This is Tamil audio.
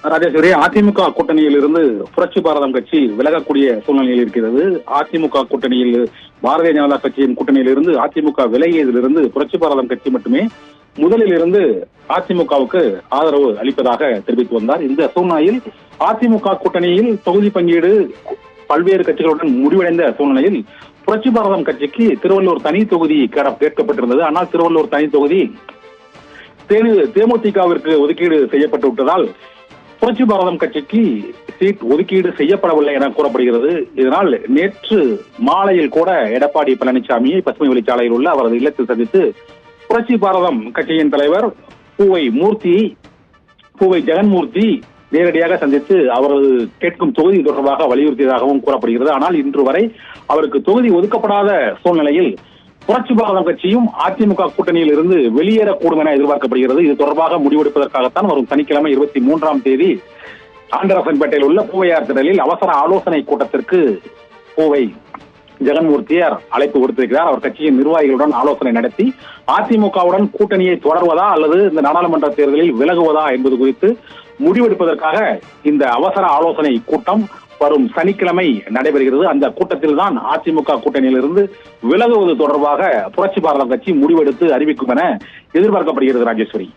ராஜேஸ்வரி, அதிமுக கூட்டணியில் இருந்து புரட்சி பாரதம் கட்சி விலகக்கூடிய சூழ்நிலையில் இருக்கிறது. அதிமுக கூட்டணியில் பாரதிய ஜனதா கட்சியின் கூட்டணியில் இருந்து அதிமுக விலகியதிலிருந்து புரட்சி பாரதம் கட்சி மட்டுமே முதலில் இருந்து அதிமுகவுக்கு ஆதரவு அளிப்பதாக தெரிவித்து வந்தார். இந்த சூழ்நிலையில் அதிமுக கூட்டணியில் தொகுதி பங்கீடு பல்வேறு கட்சிகளுடன் முடிவடைந்த சூழ்நிலையில் புரட்சி பாரதம் கட்சிக்கு திருவள்ளூர் தனி தொகுதி கேட்கப்பட்டிருந்தது. ஆனால் திருவள்ளூர் தனி தொகுதி தேமுதிகவிற்கு ஒதுக்கீடு செய்யப்பட்டு விட்டதால் புரட்சி பாரதம் கட்சிக்கு சீட் ஒதுக்கீடு செய்யப்படவில்லை என கூறப்படுகிறது. இதனால் நேற்று மாலையில் கூட எடப்பாடி பழனிசாமியை பசுமை வழிச்சாலையில் உள்ள அவரது இல்லத்தில் சந்தித்து புரட்சி பாரதம் கட்சியின் தலைவர் பூவை ஜெகன்மூர்த்தி நேரடியாக சந்தித்து அவரது கேட்கும் தொகுதி தொடர்பாக வலியுறுத்தியதாகவும் கூறப்படுகிறது. ஆனால் இன்று வரை அவருக்கு தொகுதி ஒதுக்கப்படாத சூழ்நிலையில் புரட்சி பாரதம் கட்சியும் அதிமுக கூட்டணியில் இருந்து வெளியேறக்கூடும் என எதிர்பார்க்கப்படுகிறது. இது தொடர்பாக முடிவெடுப்பதற்காகத்தான் வரும் சனிக்கிழமை 23ஆம் தேதி ஆண்டரசன்பேட்டையில் உள்ள பூவையார் திடலில் அவசர ஆலோசனை கூட்டத்திற்கு பூவை ஜெகன்மூர்த்தியார் அழைப்பு விடுத்திருக்கிறார். அவர் கட்சியின் நிர்வாகிகளுடன் ஆலோசனை நடத்தி அதிமுகவுடன் கூட்டணியை தொடர்வதா அல்லது இந்த நாடாளுமன்ற தேர்தலில் விலகுவதா என்பது குறித்து முடிவெடுப்பதற்காக இந்த அவசர ஆலோசனை கூட்டம் வரும் சனிக்கிழமை நடைபெறுகிறது. அந்த கூட்டத்தில் தான் அதிமுக கூட்டணியிலிருந்து விலகுவது தொடர்பாக புரட்சி பாரதம் கட்சி முடிவெடுத்து அறிவிக்கும் என எதிர்பார்க்கப்படுகிறது. ராஜேஸ்வரி.